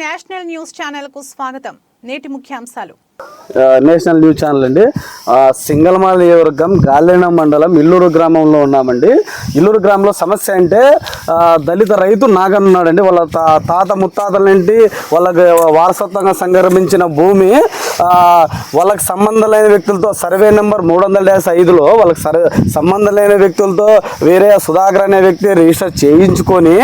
National news channel కు స్వాగతం. నేటి ముఖ్యాంశాలు. నేషనల్ న్యూస్ ఛానల్ అండి. సింగల్మాల నియోజకవర్గం గాలేన మండలం ఇల్లూరు గ్రామంలో ఉన్నామండి. ఇల్లూరు గ్రామంలో సమస్య అంటే దళిత రైతు నాగన్ ఉన్నాడండి. వాళ్ళ తాత ముత్తాతల నుండి వాళ్ళకి వారసత్వంగా సంక్రమించిన భూమి వాళ్ళకి సంబంధం లేని వ్యక్తులతో సర్వే నెంబర్ 305లో వాళ్ళకి సంబంధం లేని వ్యక్తులతో వేరే సుధాకర్ అనే వ్యక్తి రిజిస్టర్ చేయించుకొని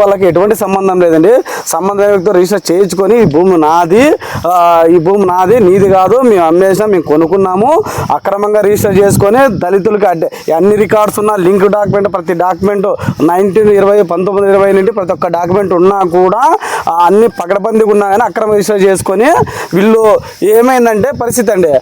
వాళ్ళకి ఎటువంటి సంబంధం లేదండి. సంబంధం లేని వ్యక్తితో రిజిస్టర్ చేయించుకొని ఈ భూమి నాది నీది కాదు, మేము అమ్మేసాం, మేము కొనుక్కున్నాము, అక్రమంగా రిజిస్టర్ చేసుకొని దళితులకి అన్ని రికార్డ్స్ ఉన్న లింక్ డాక్యుమెంట్ ప్రతి డాక్యుమెంట్ 1920 నుండి ప్రతి ఒక్క డాక్యుమెంట్ ఉన్నా కూడా అన్ని పకడ్బందీగా ఉన్నా కానీ అక్రమ రిజిస్టర్ చేసుకొని వీళ్ళు ఏమైందంటే పరిస్థితి అండి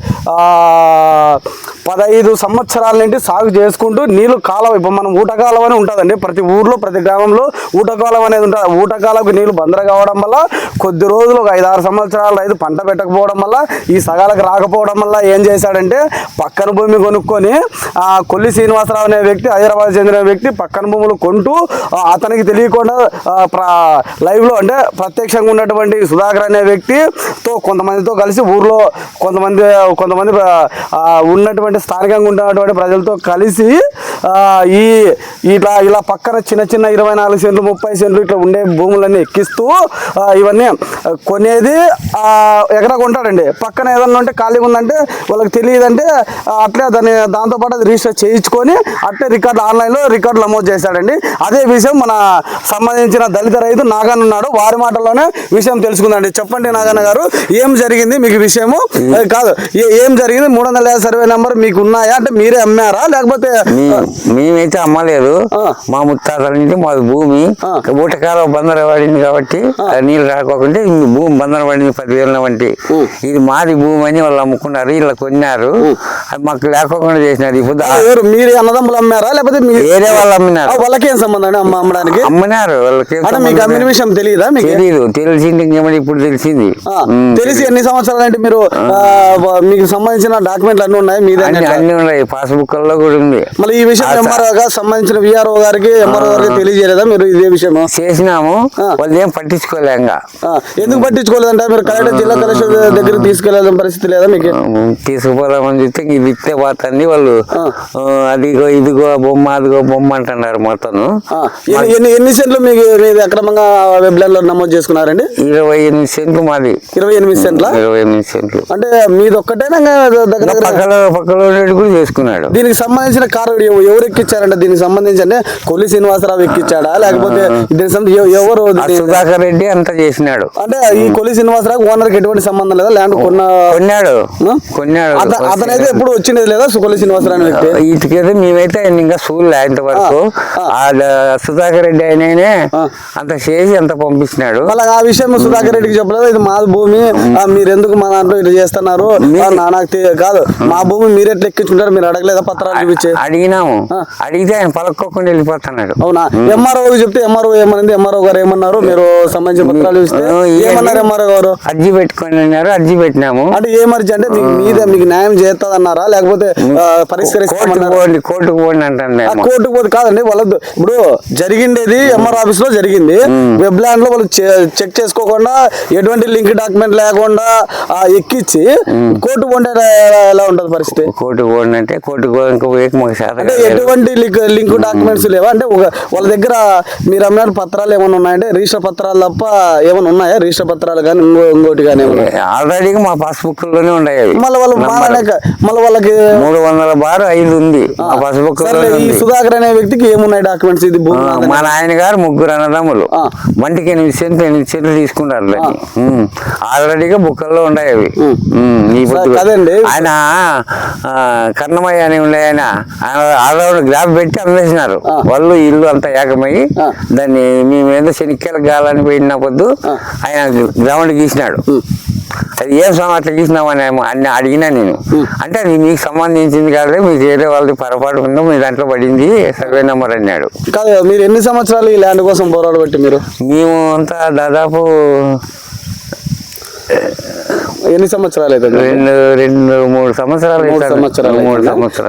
15 సంవత్సరాల నుండి సాగు చేసుకుంటూ నీళ్ళు కాలువ ఇప్పుడు మనం ఊటకాలం అని ఉంటుందండి. ప్రతి ఊర్లో ప్రతి గ్రామంలో ఊటకాలం అనేది ఉంటుంది. ఊటకాలకు నీళ్ళు బందర కావడం వల్ల కొద్ది రోజులు ఒక 5-6 సంవత్సరాలు రైతు పంట పెట్టకపోవడం వల్ల ఈ సగాలకు రాకపోవడం వల్ల ఏం చేశాడంటే పక్కన భూమి కొనుక్కొని కొల్లి శ్రీనివాసరావు అనే వ్యక్తి హైదరాబాద్ చెందిన వ్యక్తి పక్కన భూములు కొంటూ అతనికి తెలియకుండా లైవ్లో అంటే ప్రత్యక్షంగా ఉన్నటువంటి సుధాకర్ అనే వ్యక్తితో కొంతమందితో కలిసి ఊర్లో కొంతమంది ఉన్నటువంటి స్థానికంగా ఉన్నటువంటి ప్రజలతో కలిసి ఇలా పక్కన చిన్న 24 సెంట్లు 30 సెంట్లు ఇట్లా ఉండే భూములన్నీ ఎక్కిస్తూ ఇవన్నీ కొనేది ఎకరా కొంటాడండి. పక్కన ఏదన్నా ఉంటే ఖాళీగా ఉందంటే వాళ్ళకి తెలియదంటే అట్లే దాంతోపాటు అది రిజిస్టర్ చేయించుకొని అట్లే ఆన్లైన్లో రికార్డులు నమోదు చేశాడండి. అదే విషయం మన సంబంధించిన దళిత రైతు నాగన్ ఉన్నాడు. వారి మాటల్లోనే విషయం తెలుసుకుందండి. చెప్పండి నాగన్న గారు, ఏం జరిగింది మీకు విషయము? కాదు, ఏం జరిగింది? 350 సర్వే నెంబర్ మీకు ఉన్నాయా? అంటే మీరే అమ్మారా లేకపోతే? మేమైతే అమ్మలేదు. మా ముత్తాతల నుంచి మాది భూమి ఊటకాలం బందర పడింది కాబట్టి నీళ్ళు రాకోకుంటే భూమి బందర పడింది 10,000 వంటి. ఇది మాది భూమి అని వాళ్ళు అమ్ముకున్నారు, ఇలా కొన్నారు, అది మాకు లేకోకుండా చేసినారు. ఇప్పుడు మీరు అన్నదమ్ములు అమ్మారా లేకపోతే వేరే వాళ్ళు అమ్మినారు? వాళ్ళకేం సంబంధం అమ్మడానికి? అమ్మినారు. వాళ్ళకి మీకు అమ్మిన విషయం తెలియదా? తెలీదు. తెలిసింది ఇంకేమని ఇప్పుడు తెలిసింది. తెలిసి ఎన్ని సంవత్సరాలు అంటే మీరు మీకు సంబంధించిన డాక్యుమెంట్లు అన్ని ఉన్నాయి? మీద అన్ని ఉన్నాయి, పాస్బుక్ లో కూడా ఉంది. మళ్ళీ ఈ విషయం ఎంఆర్ఓ గారు సంబంధించిన విఆర్ఓ గారికి ఎంఆర్ఓ గారికి తెలియజేయలేదా మీరు ఇదే విషయం? చేసినాము, వాళ్ళు ఏం పట్టించుకోలేంగా. ఎందుకు పట్టించుకోలేదంటే మీరు కలెక్టర్ జిల్లా కలెక్టర్ దగ్గర తీసుకెళ్ళాల్సిన పరిస్థితి లేదా మీకు? తీసుకుపోదామని చెప్తే ఇది ఇస్తే పోతుంది వాళ్ళు, అదిగో ఇదిగో బొమ్మ అదిగో బొమ్మ అంటున్నారు. మొత్తం ఎన్ని సెంట్లు మీకు అక్రమంగా వెబ్లైన్ లో నమోదు చేసుకున్నారండి? 28 సెంట్లు మాది. 28 సెంట్ల? 28 సెంట్లు అంటే మీది ఒక్కటేనా? పక్కన కూడా చేసుకున్నాడు. దీనికి సంబంధించిన కారు ఎవరు ఎక్కించారంటే దీనికి సంబంధించి అంటే కొల్లి శ్రీనివాసరావు ఎక్కించాడా లేకపోతే ఎవరు? సుధాకర్ రెడ్డి అంతా చేసినాడు. అంటే ఈ కొల్లి శ్రీనివాసరావు ఓనర్ కి ఎటువంటి సంబంధం లేదా? ల్యాండ్ కొన్నాడు. అతనైతే ఎప్పుడు వచ్చినది లేదా కొల్లి శ్రీనివాసరావు అనే వ్యక్తి? ఇటుకైతే మేమైతే ఇంకా చూడలే ఇంతవరకు. సుధాకర్ రెడ్డి అయిననే అంత చేసి అంత పంపించినాడు. మళ్ళీ ఆ విషయం సుధాకర్ రెడ్డికి చెప్పలేదు, ఇది మా భూమి, మీరు ఎందుకు మా దాంట్లో ఇట్లా చేస్తున్నారు? నాకు కాదు, మా భూమి మీరు ఎట్లా ఎక్కించుకుంటారు? మీరు అడగలేదా పత్రాలు చూపించి? అడిగినాము, అడిగితే ఆయన పలక్కోకుండా వెళ్ళిపోతున్నాడు. అవునా? ఎంఆర్ఓ చెప్తే ఎంఆర్ఓ ఏమన్నది? ఎంఆర్ఓ గారు ఏమన్నారు? మీరు సంబంధించిన పత్రాలు చూస్తే ఏమన్నారు ఎంఆర్ఓ గారు? అర్జీ పెట్టుకొని అన్నారు, అర్జీ పెట్టినాము. అంటే ఏం అర్జీ అంటే మీకు న్యాయం చేస్తుందన్నారా లేకపోతే పరిష్కరిస్తామన్నారా? కోర్టుకు పోండి అంటాను. కోర్టుకు పోతే కాదండి, వాళ్ళదు ఇప్పుడు జరిగిండేది ఎంఆర్ ఆఫీస్ లో జరిగింది. వెబ్ ల్యాండ్ లో వాళ్ళు చెక్ చేసుకోకుండా ఎటువంటి లింక్ డాక్యుమెంట్ లేకుండా ఎక్కించి కోర్టు పోండి ఎలా ఉంటుంది పరిస్థితి? కోర్టు పోండి అంటే కోర్టుకు అంటే ఎటువంటి లింక్ డాక్యుమెంట్స్ లేవా? అంటే వాళ్ళ దగ్గర మీరు అమ్మిన పత్రాలు ఏమైనా ఉన్నాయంటే రిజిస్టర్ పత్రాలు తప్ప ఏమైనా ఉన్నాయా? రిజిస్టర్ పత్రాలు కానీ ఇంకోటి కానీ ఆల్రెడీ మా పాస్బుక్ లోనే ఉన్నాయి. మళ్ళీ వాళ్ళు మళ్ళీ వాళ్ళకి 300/5 ఉంది పాస్బుక్. ఈ సుధాకర్ అనే వ్యక్తికి ఏమున్నాయి డాక్యుమెంట్స్? ఇది మా నాయన గారు 3 అన్నదమ్ములు వంటికి 8 సెంట్లు తీసుకుంటారు. ఆల్రెడీగా బుక్కల్లో ఉన్నాయి అవి. ఆయన కర్ణమయ్య అని ఉండే ఆయన ఆల్రౌండ్ గ్రాఫ్ పెట్టి అమ్మేసినారు. వాళ్ళు ఇల్లు అంతా ఏకమయ్యి దాన్ని మేమేదో శనిక్కల గాలని పోయినప్పుడు ఆయన గ్రౌండ్ గీసినాడు. అది ఏం అట్లా గీసినామని అన్ని అడిగినా నేను. అంటే అది మీకు సంబంధించింది కాదు, మీకు ఏదో వాళ్ళది పొరపాటు ఉందో మీ దాంట్లో పడింది సర్వే నెంబర్ అన్నాడు. కాదు, మీరు ఎన్ని సంవత్సరాలు ఈ ల్యాండ్ కోసం పోరాడు బట్టి? మేము అంతా దాదాపు ఎన్ని సంవత్సరాలు అయితే మూడు సంవత్సరాలు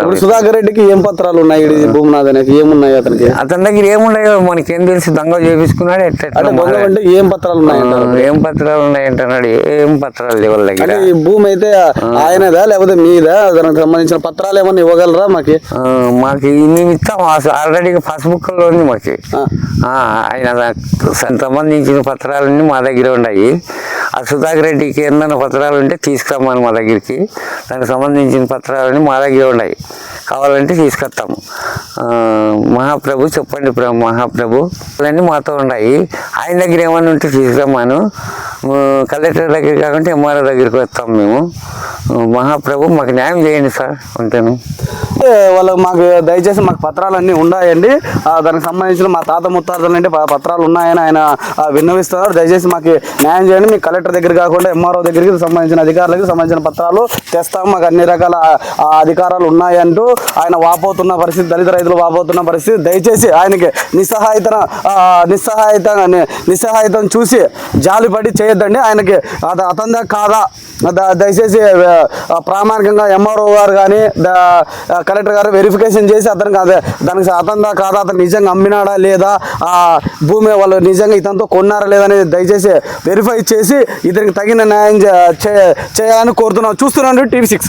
ఇప్పుడు సుధాకర్ రెడ్డికి ఏం పత్రాలు ఉన్నాయి భూమినాథ్ అనేది ఏమున్నాయి అతనికి? అతని దగ్గర ఏమున్నాయో మనకేం తెలిసి దొంగ చేపించుకున్నాడు. అంటే ఏం పత్రాలు ఉన్నాయి? ఏం పత్రాలు ఉన్నాయంటున్నాడు. ఏం పత్రాలు లేవు వాళ్ళ దగ్గర. ఈ భూమి అయితే ఆయనదా లేకపోతే మీదా? దానికి సంబంధించిన పత్రాలు ఏమన్నా ఇవ్వగలరా మాకు? మాకు మేము ఇస్తాం ఆల్రెడీ పాస్బుక్ లో ఉంది మాకు. ఆయన సంబంధించిన పత్రాలన్నీ మా దగ్గర ఉన్నాయి. ఆ సుధాకర్ రెడ్డికి ఏమన్నా పత్రాలు ఉంటే తీసుకురమ్మని మా దగ్గరికి. దానికి సంబంధించిన పత్రాలన్నీ మా దగ్గర ఉన్నాయి. కావాలంటే తీసుకొస్తాము. మహాప్రభు చెప్పండి మహాప్రభు అవన్నీ మాతో ఉన్నాయి. ఆయన దగ్గర ఏమన్నా ఉంటే తీసుకురమ్మాను. కలెక్టర్ దగ్గర కాకుండా ఎంఆర్ఓ దగ్గరికి వస్తాం మేము. మహాప్రభు మాకు న్యాయం చేయండి సార్ అంటేను. వాళ్ళకి మాకు దయచేసి మాకు పత్రాలు అన్నీ ఉన్నాయండి. దానికి సంబంధించిన మా తాత ముత్తాతలంటే పత్రాలు ఉన్నాయని ఆయన విన్నవిస్తున్నారు. దయచేసి మాకు న్యాయం చేయండి. మీకు కలెక్టర్ దగ్గర కాకుండా ఎంఆర్ఓ దగ్గరికి సంబంధించిన అధికారులకు సంబంధించిన పత్రాలు తెస్తాము. మాకు అన్ని రకాల అధికారాలు ఉన్నాయంటూ ఆయన వాపోతున్న పరిస్థితి, దళిత రైతులు వాపోతున్న పరిస్థితి. దయచేసి ఆయనకి నిస్సహాయితం చూసి జాలిపడి చేయొద్దండి. ఆయనకి అతందా కాదా దయచేసి ప్రామాణికంగా ఎంఆర్ఓ గారు కానీ కలెక్టర్ గారు వెరిఫికేషన్ చేసి అతనికి దానికి అతందా కాదా, అతను నిజంగా అమ్మినాడా లేదా, భూమి వాళ్ళు నిజంగా ఇతనితో కొన్నారా లేదా అనేది దయచేసి వెరిఫై చేసి ఇతనికి తగిన న్యాయం చేయాలని కోరుతున్నాం. చూస్తున్నాను TV6.